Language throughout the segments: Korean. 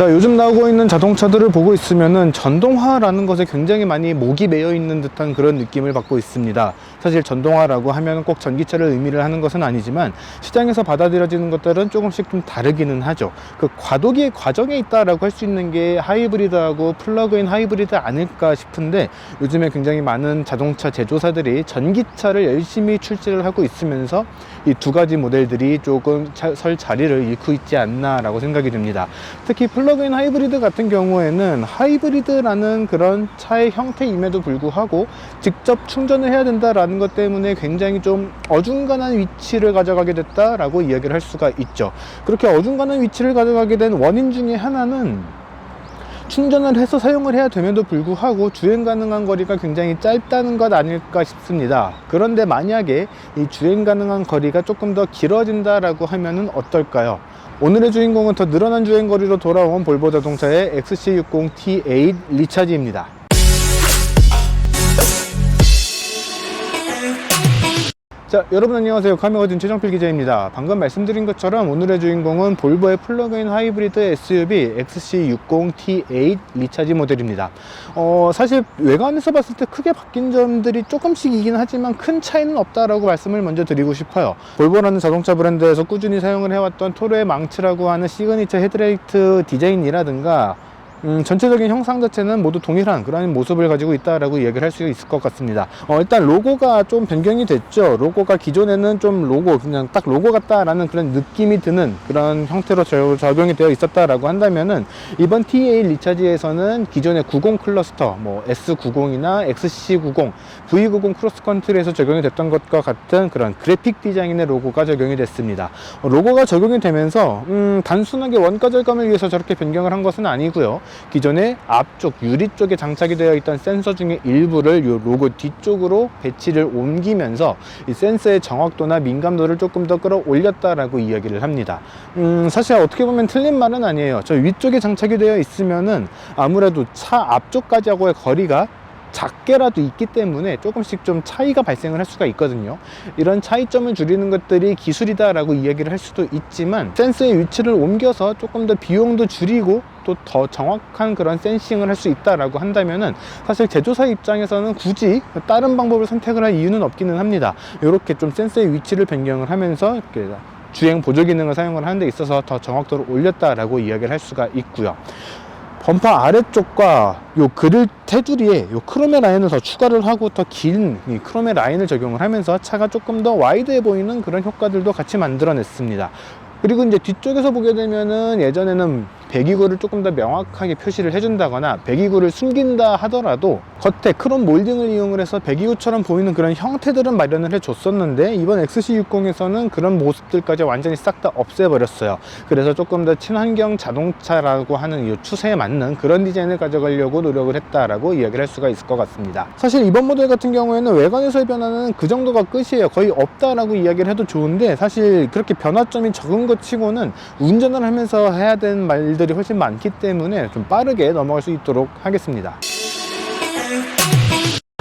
자, 요즘 나오고 있는 자동차들을 보고 있으면은 전동화라는 것에 굉장히 많이 목이 매여 있는 듯한 그런 느낌을 받고 있습니다. 사실 전동화라고 하면 꼭 전기차를 의미를 하는 것은 아니지만 시장에서 받아들여지는 것들은 조금씩 좀 다르기는 하죠. 그 과도기의 과정에 있다라고 할 수 있는 게 하이브리드하고 플러그인 하이브리드 아닐까 싶은데, 요즘에 굉장히 많은 자동차 제조사들이 전기차를 열심히 출시를 하고 있으면서 이 두 가지 모델들이 조금 설 자리를 잃고 있지 않나라고 생각이 듭니다. 특히 플러그인 하이브리드 같은 경우에는 하이브리드라는 그런 차의 형태임에도 불구하고 직접 충전을 해야 된다라는 것 때문에 굉장히 좀 어중간한 위치를 가져가게 됐다라고 이야기를 할 수가 있죠. 그렇게 어중간한 위치를 가져가게 된 원인 중에 하나는 충전을 해서 사용을 해야 됨에도 불구하고 주행 가능한 거리가 굉장히 짧다는 것 아닐까 싶습니다. 그런데 만약에 이 주행 가능한 거리가 조금 더 길어진다라고 하면은 어떨까요? 오늘의 주인공은 더 늘어난 주행 거리로 돌아온 볼보 자동차의 XC60T8 리차지입니다. 자, 여러분 안녕하세요. 카메거진 최정필 기자입니다. 방금 말씀드린 것처럼 오늘의 주인공은 볼보의 플러그인 하이브리드 SUV XC60T8 리차지 모델입니다. 사실 외관에서 봤을 때 크게 바뀐 점들이 조금씩이긴 하지만 큰 차이는 없다라고 말씀을 먼저 드리고 싶어요. 볼보라는 자동차 브랜드에서 꾸준히 사용을 해왔던 토르의 망치라고 하는 시그니처 헤드라이트 디자인이라든가 전체적인 형상 자체는 모두 동일한 그런 모습을 가지고 있다라고 이야기를 할 수 있을 것 같습니다. 일단 로고가 좀 변경이 됐죠. 로고가 기존에는 좀 그냥 딱 로고 같다라는 그런 느낌이 드는 그런 형태로 적용이 되어 있었다라고 한다면은, 이번 T8 리차지에서는 기존의 90 클러스터, 뭐 S90이나 XC90, V90 크로스컨트리에서 적용이 됐던 것과 같은 그런 그래픽 디자인의 로고가 적용이 됐습니다. 로고가 적용이 되면서 단순하게 원가 절감을 위해서 저렇게 변경을 한 것은 아니고요. 기존의 앞쪽 유리 쪽에 장착이 되어 있던 센서 중에 일부를 이 로고 뒤쪽으로 배치를 옮기면서 이 센서의 정확도나 민감도를 조금 더 끌어올렸다라고 이야기를 합니다. 사실 어떻게 보면 틀린 말은 아니에요. 저 위쪽에 장착이 되어 있으면은 아무래도 차 앞쪽까지하고의 거리가 작게라도 있기 때문에 조금씩 좀 차이가 발생을 할 수가 있거든요. 이런 차이점을 줄이는 것들이 기술이다 라고 이야기를 할 수도 있지만, 센서의 위치를 옮겨서 조금 더 비용도 줄이고 또 더 정확한 그런 센싱을 할 수 있다라고 한다면은 사실 제조사 입장에서는 굳이 다른 방법을 선택을 할 이유는 없기는 합니다. 이렇게 좀 센서의 위치를 변경을 하면서 이렇게 주행 보조 기능을 사용을 하는 데 있어서 더 정확도를 올렸다라고 이야기를 할 수가 있고요. 범퍼 아래쪽과 요 그릴 테두리에 요 크롬의 라인을 더 추가를 하고 더 긴 이 크롬의 라인을 적용을 하면서 차가 조금 더 와이드해 보이는 그런 효과들도 같이 만들어냈습니다. 그리고 이제 뒤쪽에서 보게 되면은 예전에는 배기구를 조금 더 명확하게 표시를 해준다거나 배기구를 숨긴다 하더라도 겉에 크롬 몰딩을 이용을 해서 배기구처럼 보이는 그런 형태들은 마련을 해줬었는데, 이번 XC60에서는 그런 모습들까지 완전히 싹 다 없애버렸어요. 그래서 조금 더 친환경 자동차라고 하는 이 추세에 맞는 그런 디자인을 가져가려고 노력을 했다라고 이야기를 할 수가 있을 것 같습니다. 사실 이번 모델 같은 경우에는 외관에서의 변화는 그 정도가 끝이에요. 거의 없다라고 이야기를 해도 좋은데, 사실 그렇게 변화점이 적은 것 치고는 운전을 하면서 해야 되는 말들이 훨씬 많기 때문에 좀 빠르게 넘어갈 수 있도록 하겠습니다.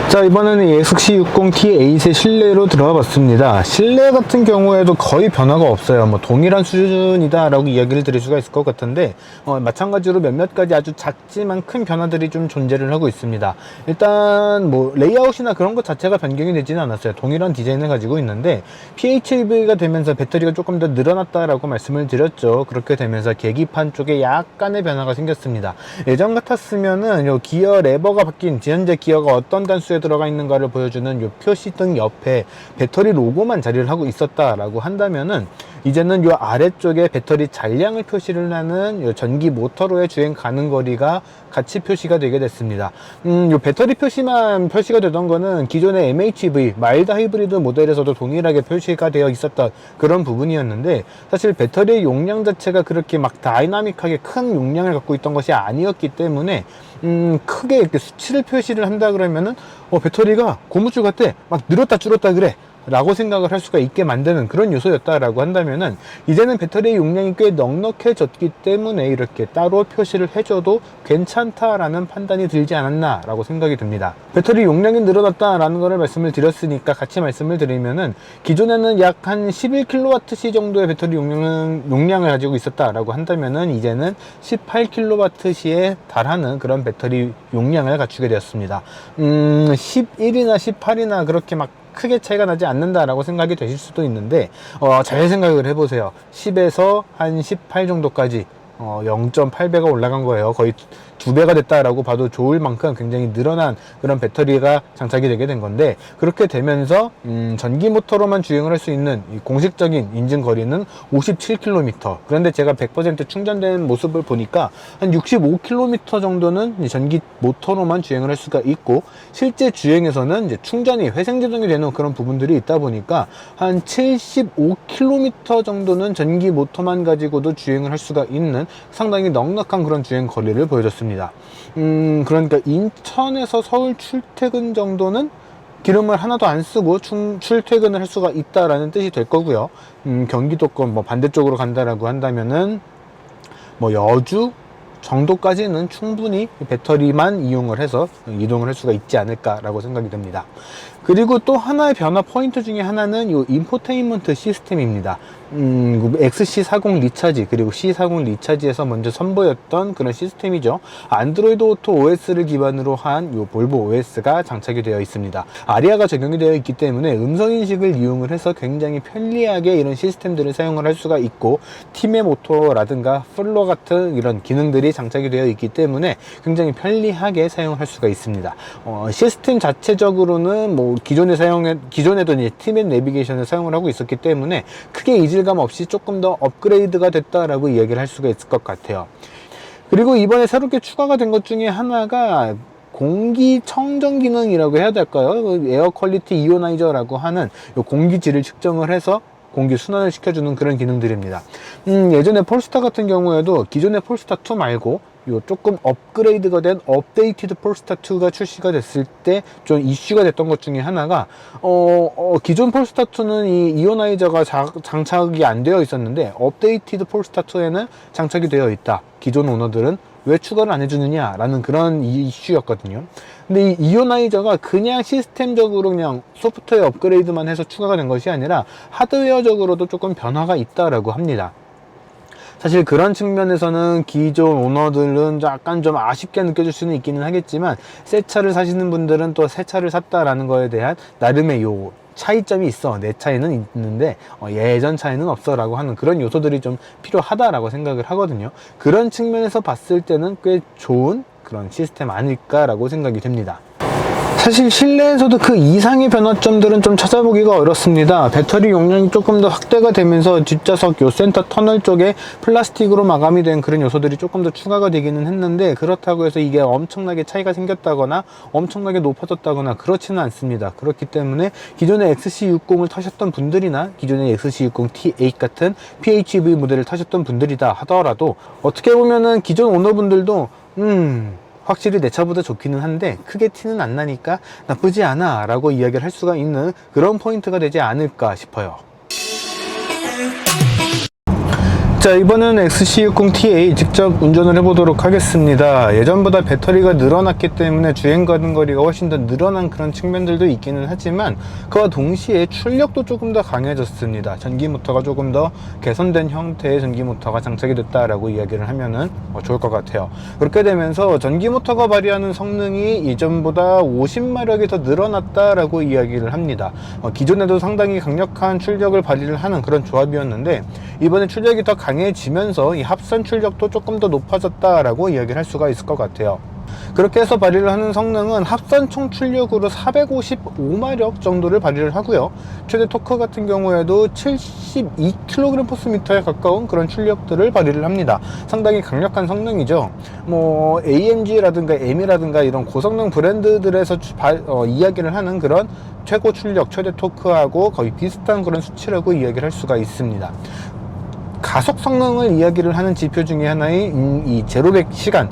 자, 이번에는 이 XC60T8의 실내로 들어가 봤습니다. 실내 같은 경우에도 거의 변화가 없어요. 뭐 동일한 수준이다 라고 이야기를 드릴 수가 있을 것 같은데, 마찬가지로 몇몇 가지 아주 작지만 큰 변화들이 좀 존재를 하고 있습니다. 일단 뭐 레이아웃이나 그런 것 자체가 변경이 되지는 않았어요. 동일한 디자인을 가지고 있는데, PHEV가 되면서 배터리가 조금 더 늘어났다라고 말씀을 드렸죠. 그렇게 되면서 계기판 쪽에 약간의 변화가 생겼습니다. 예전 같았으면은 요 기어 레버가 바뀐 현재 기어가 어떤 단수에 들어가 있는가를 보여주는 요 표시 등 옆에 배터리 로고만 자리를 하고 있었다라고 한다면은, 이제는 요 아래쪽에 배터리 잔량을 표시를 하는 요 전기 모터로의 주행 가능 거리가 같이 표시가 되게 됐습니다. 요 배터리 표시만 표시가 되던 거는 기존의 MHEV 마일드 하이브리드 모델에서도 동일하게 표시가 되어 있었던 그런 부분이었는데, 사실 배터리의 용량 자체가 그렇게 막 다이나믹하게 큰 용량을 갖고 있던 것이 아니었기 때문에 크게 이렇게 수치를 표시를 한다 그러면은 배터리가 고무줄 같아 막 늘었다 줄었다 그래, 라고 생각을 할 수가 있게 만드는 그런 요소였다라고 한다면은, 이제는 배터리의 용량이 꽤 넉넉해졌기 때문에 이렇게 따로 표시를 해줘도 괜찮다라는 판단이 들지 않았나 라고 생각이 듭니다. 배터리 용량이 늘어났다라는 거를 말씀을 드렸으니까 같이 말씀을 드리면은, 기존에는 약 한 11kWh 정도의 배터리 용량을 가지고 있었다라고 한다면은, 이제는 18kWh에 달하는 그런 배터리 용량을 갖추게 되었습니다. 11이나 18이나 그렇게 막 크게 차이가 나지 않는다라고 생각이 되실 수도 있는데, 잘 생각을 해보세요. 10에서 한 18 정도까지 0.8배가 올라간 거예요. 거의 2배가 됐다라고 봐도 좋을 만큼 굉장히 늘어난 그런 배터리가 장착이 되게 된 건데, 그렇게 되면서 전기 모터로만 주행을 할 수 있는 공식적인 인증 거리는 57km. 그런데 제가 100% 충전된 모습을 보니까 한 65km 정도는 전기 모터로만 주행을 할 수가 있고, 실제 주행에서는 이제 충전이 회생제동이 되는 그런 부분들이 있다 보니까 한 75km 정도는 전기 모터만 가지고도 주행을 할 수가 있는 상당히 넉넉한 그런 주행 거리를 보여줬습니다. 그러니까 인천에서 서울 출퇴근 정도는 기름을 하나도 안 쓰고 출퇴근을 할 수가 있다라는 뜻이 될 거고요. 경기도권 뭐 반대쪽으로 간다라고 한다면은 뭐 여주 정도까지는 충분히 배터리만 이용을 해서 이동을 할 수가 있지 않을까라고 생각이 듭니다. 그리고 또 하나의 변화 포인트 중에 하나는 이 인포테인먼트 시스템입니다. XC40 리차지 그리고 C40 리차지에서 먼저 선보였던 그런 시스템이죠. 안드로이드 오토 OS를 기반으로 한 이 볼보 OS가 장착이 되어 있습니다. 아리아가 적용이 되어 있기 때문에 음성인식을 이용을 해서 굉장히 편리하게 이런 시스템들을 사용을 할 수가 있고, 팀의 모터라든가 플로 같은 이런 기능들이 장착이 되어 있기 때문에 굉장히 편리하게 사용할 수가 있습니다. 시스템 자체적으로는 뭐 기존에도 이제 팀의 내비게이션을 사용을 하고 있었기 때문에 크게 이질감 없이 조금 더 업그레이드가 됐다라고 이야기를 할 수가 있을 것 같아요. 그리고 이번에 새롭게 추가가 된 것 중에 하나가 공기청정 기능이라고 해야 될까요? 에어 퀄리티 이오나이저라고 하는 공기질을 측정을 해서 공기 순환을 시켜주는 그런 기능들입니다. 예전에 폴스타 같은 경우에도 기존의 폴스타 2 말고 조금 업그레이드가 된 업데이티드 폴스타 2가 출시가 됐을 때 좀 이슈가 됐던 것 중에 하나가 기존 폴스타 2는 이 이오나이저가 장착이 안 되어 있었는데, 업데이티드 폴스타 2에는 장착이 되어 있다. 기존 오너들은 왜 추가를 안 해주느냐 라는 그런 이슈였거든요. 근데 이 이오나이저가 그냥 시스템적으로 그냥 소프트웨어 업그레이드만 해서 추가가 된 것이 아니라 하드웨어적으로도 조금 변화가 있다라고 합니다. 사실 그런 측면에서는 기존 오너들은 약간 좀 아쉽게 느껴질 수는 있기는 하겠지만, 새 차를 사시는 분들은 또 새 차를 샀다라는 거에 대한 나름의 요 차이점이 있어. 내 차에는 있는데 예전 차에는 없어 라고 하는 그런 요소들이 좀 필요하다라고 생각을 하거든요. 그런 측면에서 봤을 때는 꽤 좋은 그런 시스템 아닐까라고 생각이 됩니다. 사실 실내에서도 그 이상의 변화점들은 좀 찾아보기가 어렵습니다. 배터리 용량이 조금 더 확대가 되면서 뒷좌석 요 센터 터널 쪽에 플라스틱으로 마감이 된 그런 요소들이 조금 더 추가가 되기는 했는데, 그렇다고 해서 이게 엄청나게 차이가 생겼다거나 엄청나게 높아졌다거나 그렇지는 않습니다. 그렇기 때문에 기존의 XC60을 타셨던 분들이나 기존의 XC60 T8 같은 PHEV 모델을 타셨던 분들이다 하더라도, 어떻게 보면은 기존 오너분들도 확실히 내 차보다 좋기는 한데 크게 티는 안 나니까 나쁘지 않아 라고 이야기를 할 수가 있는 그런 포인트가 되지 않을까 싶어요. 자, 이번은 XC60T8 직접 운전을 해보도록 하겠습니다. 예전보다 배터리가 늘어났기 때문에 주행 가는 거리가 훨씬 더 늘어난 그런 측면들도 있기는 하지만, 그와 동시에 출력도 조금 더 강해졌습니다. 전기 모터가 조금 더 개선된 형태의 전기 모터가 장착이 됐다라고 이야기를 하면은 좋을 것 같아요. 그렇게 되면서 전기 모터가 발휘하는 성능이 이전보다 50마력이 더 늘어났다라고 이야기를 합니다. 기존에도 상당히 강력한 출력을 발휘를 하는 그런 조합이었는데, 이번에 출력이 더 강해지면서 이 합선 출력도 조금 더 높아졌다라고 이야기를 할 수가 있을 것 같아요. 그렇게 해서 발휘를 하는 성능은 합선 총 출력으로 455마력 정도를 발휘를 하고요. 최대 토크 같은 경우에도 72kg/m에 가까운 그런 출력들을 발휘를 합니다. 상당히 강력한 성능이죠. 뭐 AMG라든가 M이라든가 이런 고성능 브랜드들에서 이야기를 하는 그런 최고 출력, 최대 토크하고 거의 비슷한 그런 수치라고 이야기를 할 수가 있습니다. 가속 성능을 이야기를 하는 지표 중에 하나인 이 제로 100 시간,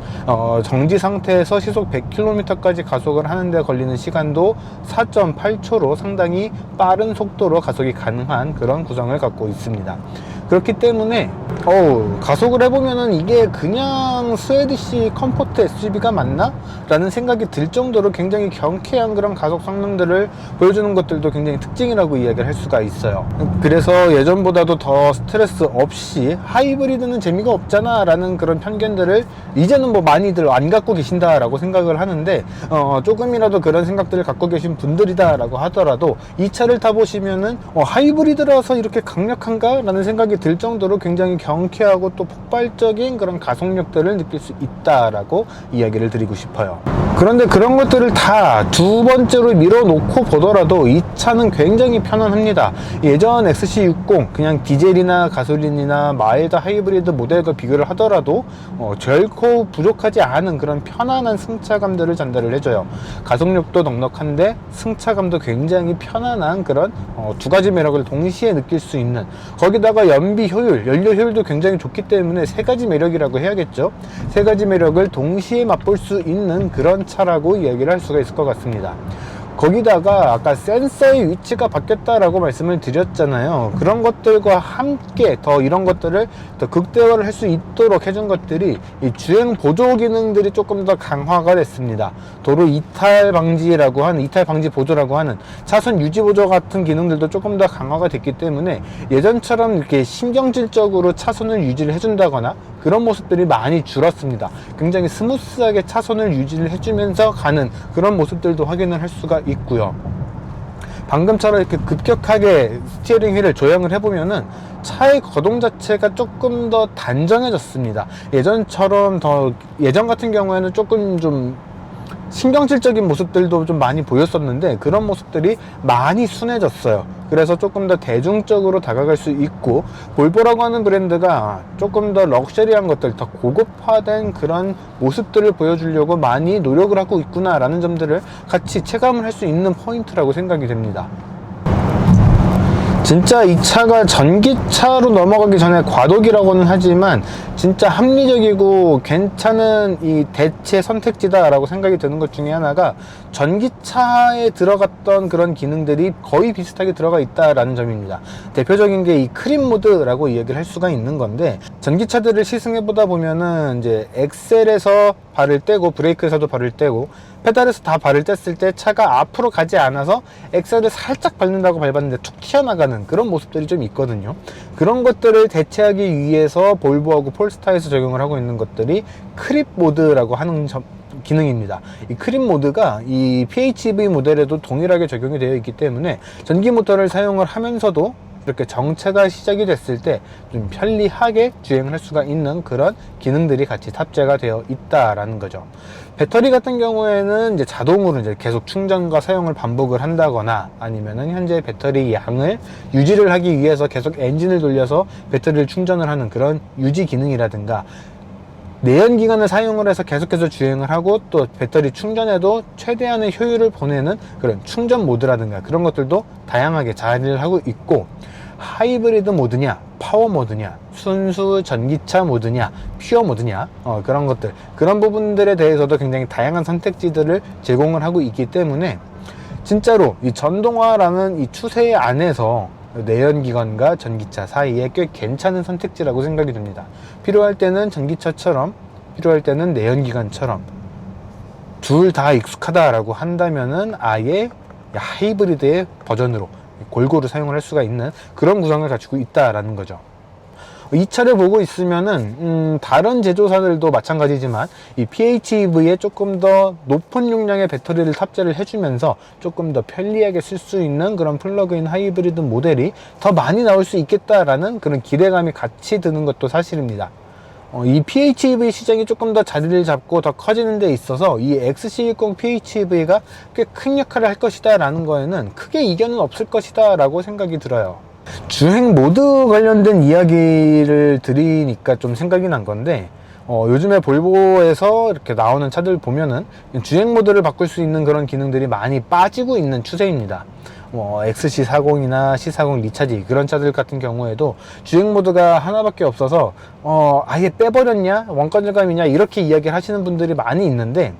정지 상태에서 시속 100km까지 가속을 하는데 걸리는 시간도 4.8초로 상당히 빠른 속도로 가속이 가능한 그런 구성을 갖고 있습니다. 그렇기 때문에 가속을 해보면은 이게 그냥 스웨디시 컴포트 SUV가 맞나? 라는 생각이 들 정도로 굉장히 경쾌한 그런 가속 성능들을 보여주는 것들도 굉장히 특징이라고 이야기를 할 수가 있어요. 그래서 예전보다도 더 스트레스 없이 하이브리드는 재미가 없잖아 라는 그런 편견들을 이제는 뭐 많이들 안 갖고 계신다 라고 생각을 하는데, 조금이라도 그런 생각들을 갖고 계신 분들이다 라고 하더라도 이 차를 타보시면은 하이브리드라서 이렇게 강력한가? 라는 생각이 들 정도로 굉장히 경쾌하고 또 폭발적인 그런 가속력들을 느낄 수 있다라고 이야기를 드리고 싶어요. 그런데 그런 것들을 다 두 번째로 밀어놓고 보더라도 이 차는 굉장히 편안합니다. 예전 XC60 그냥 디젤이나 가솔린이나 마일드 하이브리드 모델과 비교를 하더라도 결코 부족하지 않은 그런 편안한 승차감들을 전달을 해줘요. 가속력도 넉넉한데 승차감도 굉장히 편안한 그런 두 가지 매력을 동시에 느낄 수 있는, 거기다가 연비 효율, 연료 효율도 굉장히 좋기 때문에 세 가지 매력이라고 해야겠죠. 세 가지 매력을 동시에 맛볼 수 있는 그런 차라고 이야기를 할 수가 있을 것 같습니다. 거기다가 아까 센서의 위치가 바뀌었다라고 말씀을 드렸잖아요. 그런 것들과 함께 더 이런 것들을 더 극대화를 할 수 있도록 해준 것들이 이 주행 보조 기능들이 조금 더 강화가 됐습니다. 도로 이탈 방지라고 하는, 이탈 방지 보조라고 하는 차선 유지 보조 같은 기능들도 조금 더 강화가 됐기 때문에 예전처럼 이렇게 신경질적으로 차선을 유지를 해준다거나 그런 모습들이 많이 줄었습니다. 굉장히 스무스하게 차선을 유지를 해주면서 가는 그런 모습들도 확인을 할 수가 있고요. 방금처럼 이렇게 급격하게 스티어링 휠을 조향을 해보면은 차의 거동 자체가 조금 더 단정해졌습니다. 예전 같은 경우에는 조금 좀 신경질적인 모습들도 좀 많이 보였었는데 그런 모습들이 많이 순해졌어요. 그래서 조금 더 대중적으로 다가갈 수 있고, 볼보라고 하는 브랜드가 조금 더 럭셔리한 것들, 더 고급화된 그런 모습들을 보여주려고 많이 노력을 하고 있구나 라는 점들을 같이 체감을 할 수 있는 포인트라고 생각이 됩니다. 진짜 이 차가 전기차로 넘어가기 전에 과도기라고는 하지만 진짜 합리적이고 괜찮은 이 대체 선택지다 라고 생각이 드는 것 중에 하나가, 전기차에 들어갔던 그런 기능들이 거의 비슷하게 들어가 있다라는 점입니다. 대표적인 게 이 크립 모드라고 이야기를 할 수가 있는 건데, 전기차들을 시승해 보다 보면은 이제 엑셀에서 발을 떼고 브레이크에서도 발을 떼고 페달에서 다 발을 뗐을 때 차가 앞으로 가지 않아서 엑셀을 살짝 밟는다고 밟았는데 툭 튀어나가는 그런 모습들이 좀 있거든요. 그런 것들을 대체하기 위해서 볼보하고 폴스타에서 적용을 하고 있는 것들이 크립 모드라고 하는 기능입니다. 이 크립 모드가 이 PHEV 모델에도 동일하게 적용이 되어 있기 때문에 전기 모터를 사용을 하면서도 이렇게 정체가 시작이 됐을 때 좀 편리하게 주행을 할 수가 있는 그런 기능들이 같이 탑재가 되어 있다라는 거죠. 배터리 같은 경우에는 이제 자동으로 이제 계속 충전과 사용을 반복을 한다거나, 아니면은 현재 배터리 양을 유지를 하기 위해서 계속 엔진을 돌려서 배터리를 충전을 하는 그런 유지 기능이라든가, 내연기관을 사용을 해서 계속해서 주행을 하고 또 배터리 충전에도 최대한의 효율을 보내는 그런 충전 모드라든가 그런 것들도 다양하게 자리를 하고 있고, 하이브리드 모드냐, 파워 모드냐, 순수 전기차 모드냐, 퓨어 모드냐, 그런 것들, 그런 부분들에 대해서도 굉장히 다양한 선택지들을 제공을 하고 있기 때문에 진짜로 이 전동화라는 이 추세 안에서 내연기관과 전기차 사이에 꽤 괜찮은 선택지라고 생각이 듭니다. 필요할 때는 전기차처럼, 필요할 때는 내연기관처럼 둘 다 익숙하다라고 한다면은 아예 하이브리드의 버전으로 골고루 사용을 할 수가 있는 그런 구성을 갖추고 있다라는 거죠. 이 차를 보고 있으면은 다른 제조사들도 마찬가지지만 이 PHEV에 조금 더 높은 용량의 배터리를 탑재를 해주면서 조금 더 편리하게 쓸 수 있는 그런 플러그인 하이브리드 모델이 더 많이 나올 수 있겠다라는 그런 기대감이 같이 드는 것도 사실입니다. 이 PHEV 시장이 조금 더 자리를 잡고 더 커지는 데 있어서 이 XC60 PHEV가 꽤 큰 역할을 할 것이다 라는 거에는 크게 이견은 없을 것이다 라고 생각이 들어요. 주행 모드 관련된 이야기를 드리니까 좀 생각이 난 건데, 요즘에 볼보에서 이렇게 나오는 차들 보면은 주행 모드를 바꿀 수 있는 그런 기능들이 많이 빠지고 있는 추세입니다. 뭐 XC40이나 C40 리차지 그런 차들 같은 경우에도 주행 모드가 하나밖에 없어서 아예 빼버렸냐, 원가 절감이냐 이렇게 이야기를 하시는 분들이 많이 있는데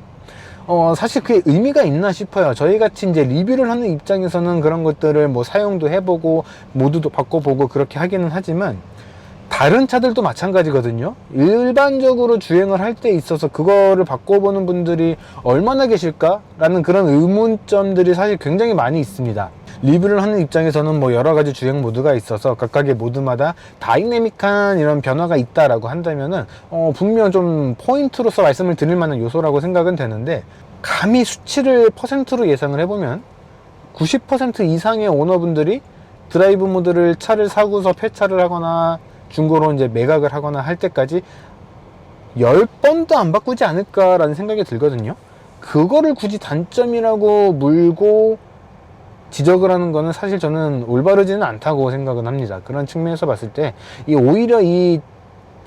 사실 그게 의미가 있나 싶어요. 저희같이 이제 리뷰를 하는 입장에서는 그런 것들을 뭐 사용도 해보고 모드도 바꿔보고 그렇게 하기는 하지만 다른 차들도 마찬가지거든요. 일반적으로 주행을 할 때 있어서 그거를 바꿔보는 분들이 얼마나 계실까? 라는 그런 의문점들이 사실 굉장히 많이 있습니다. 리뷰를 하는 입장에서는 뭐 여러 가지 주행 모드가 있어서 각각의 모드마다 다이내믹한 이런 변화가 있다라고 한다면은 분명 좀 포인트로서 말씀을 드릴 만한 요소라고 생각은 되는데, 감히 수치를 퍼센트로 예상을 해보면 90% 이상의 오너분들이 드라이브 모드를 차를 사고서 폐차를 하거나 중고로 이제 매각을 하거나 할 때까지 10번도 안 바꾸지 않을까라는 생각이 들거든요. 그거를 굳이 단점이라고 물고 지적을 하는 거는 사실 저는 올바르지는 않다고 생각은 합니다. 그런 측면에서 봤을 때 오히려 이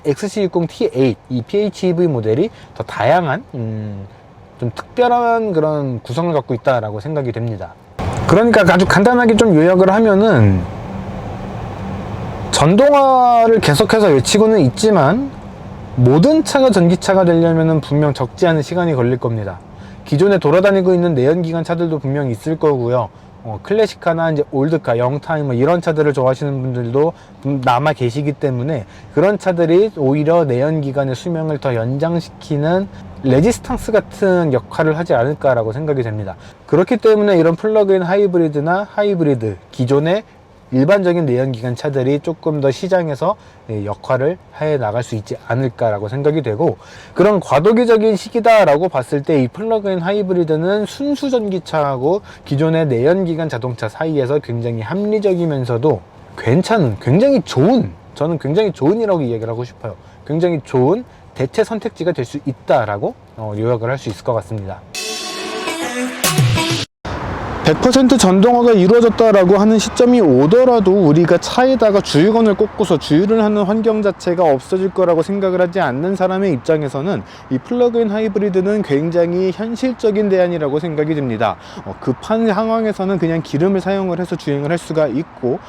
XC60T8 이 PHEV 모델이 더 다양한 좀 특별한 그런 구성을 갖고 있다라고 생각이 됩니다. 그러니까 아주 간단하게 좀 요약을 하면은, 전동화를 계속해서 외치고는 있지만 모든 차가 전기차가 되려면 분명 적지 않은 시간이 걸릴 겁니다. 기존에 돌아다니고 있는 내연기관 차들도 분명 있을 거고요. 클래식카나 이제 올드카, 영타임 이런 차들을 좋아하시는 분들도 남아 계시기 때문에 그런 차들이 오히려 내연기관의 수명을 더 연장시키는 레지스탕스 같은 역할을 하지 않을까라고 생각이 됩니다. 그렇기 때문에 이런 플러그인 하이브리드나 하이브리드, 기존의 일반적인 내연기관 차들이 조금 더 시장에서 역할을 해 나갈 수 있지 않을까라고 생각이 되고, 그런 과도기적인 시기다라고 봤을 때 이 플러그인 하이브리드는 순수 전기차하고 기존의 내연기관 자동차 사이에서 굉장히 합리적이면서도 괜찮은, 굉장히 좋은, 저는 굉장히 좋은이라고 이야기를 하고 싶어요. 굉장히 좋은 대체 선택지가 될 수 있다라고 요약을 할 수 있을 것 같습니다. 100% 전동화가 이루어졌다라고 하는 시점이 오더라도 우리가 차에다가 주유건을 꽂고서 주유를 하는 환경 자체가 없어질 거라고 생각을 하지 않는 사람의 입장에서는 이 플러그인 하이브리드는 굉장히 현실적인 대안이라고 생각이 듭니다. 급한 상황에서는 그냥 기름을 사용을 해서 주행을 할 수가 있고,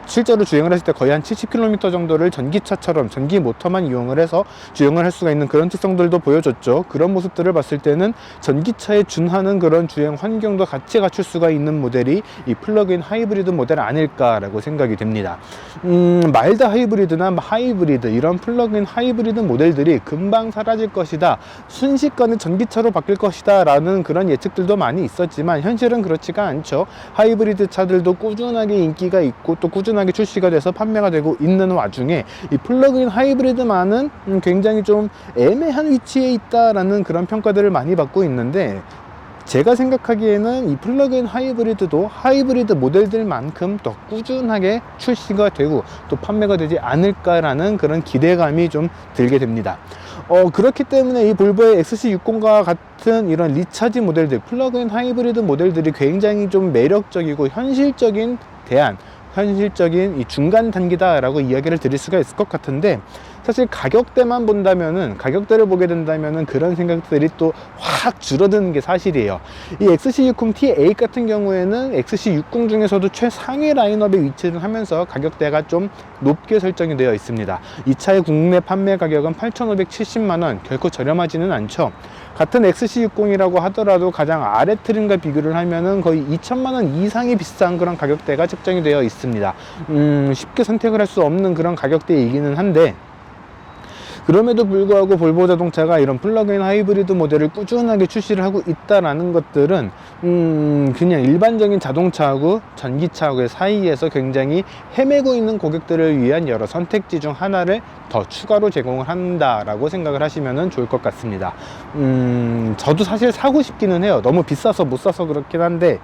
실제로 주행을 했을 때 거의 한 70km 정도를 전기차처럼 전기 모터만 이용을 해서 주행을 할 수가 있는 그런 특성들도 보여줬죠. 그런 모습들을 봤을 때는 전기차에 준하는 그런 주행 환경도 같이 갖출 수가 있는 모델이 이 플러그인 하이브리드 모델 아닐까라고 생각이 됩니다. 마일드 하이브리드나 하이브리드, 이런 플러그인 하이브리드 모델들이 금방 사라질 것이다, 순식간에 전기차로 바뀔 것이다 라는 그런 예측들도 많이 있었지만 현실은 그렇지가 않죠. 하이브리드 차들도 꾸준하게 인기가 있고 또 꾸준하게 출시가 돼서 판매가 되고 있는 와중에 이 플러그인 하이브리드만은 굉장히 좀 애매한 위치에 있다라는 그런 평가들을 많이 받고 있는데, 제가 생각하기에는 이 플러그인 하이브리드도 하이브리드 모델들만큼 더 꾸준하게 출시가 되고 또 판매가 되지 않을까라는 그런 기대감이 좀 들게 됩니다. 그렇기 때문에 이 볼보의 XC60과 같은 이런 리차지 모델들, 플러그인 하이브리드 모델들이 굉장히 좀 매력적이고 현실적인 대안, 현실적인 이 중간 단계다라고 이야기를 드릴 수가 있을 것 같은데, 사실 가격대만 본다면은, 가격대를 보게 된다면은 그런 생각들이 또 확 줄어드는 게 사실이에요. 이 XC60T8 같은 경우에는 XC60 중에서도 최상위 라인업에 위치를 하면서 가격대가 좀 높게 설정이 되어 있습니다. 이 차의 국내 판매 가격은 8,570만원, 결코 저렴하지는 않죠. 같은 XC60이라고 하더라도 가장 아래 트림과 비교를 하면은 거의 2천만원 이상이 비싼 그런 가격대가 책정이 되어 있습니다. 쉽게 선택을 할 수 없는 그런 가격대이기는 한데, 그럼에도 불구하고 볼보 자동차가 이런 플러그인 하이브리드 모델을 꾸준하게 출시를 하고 있다라는 것들은 그냥 일반적인 자동차하고 전기차하고의 사이에서 굉장히 헤매고 있는 고객들을 위한 여러 선택지 중 하나를 더 추가로 제공을 한다라고 생각을 하시면 좋을 것 같습니다. 저도 사실 사고 싶기는 해요. 너무 비싸서 못 사서 그렇긴 한데,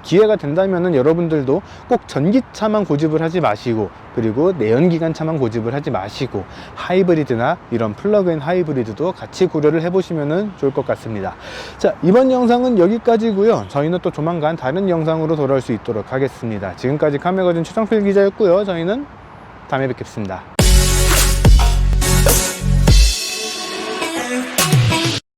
기회가 된다면은 여러분들도 꼭 전기차만 고집을 하지 마시고, 그리고 내연기관차만 고집을 하지 마시고 하이브리드나 이런 플러그인 하이브리드도 같이 고려를 해보시면 좋을 것 같습니다. 자, 이번 영상은 여기까지고요. 저희는 또 조만간 다른 영상으로 돌아올 수 있도록 하겠습니다. 지금까지 카메거진 최정필 기자였고요. 저희는 다음에 뵙겠습니다.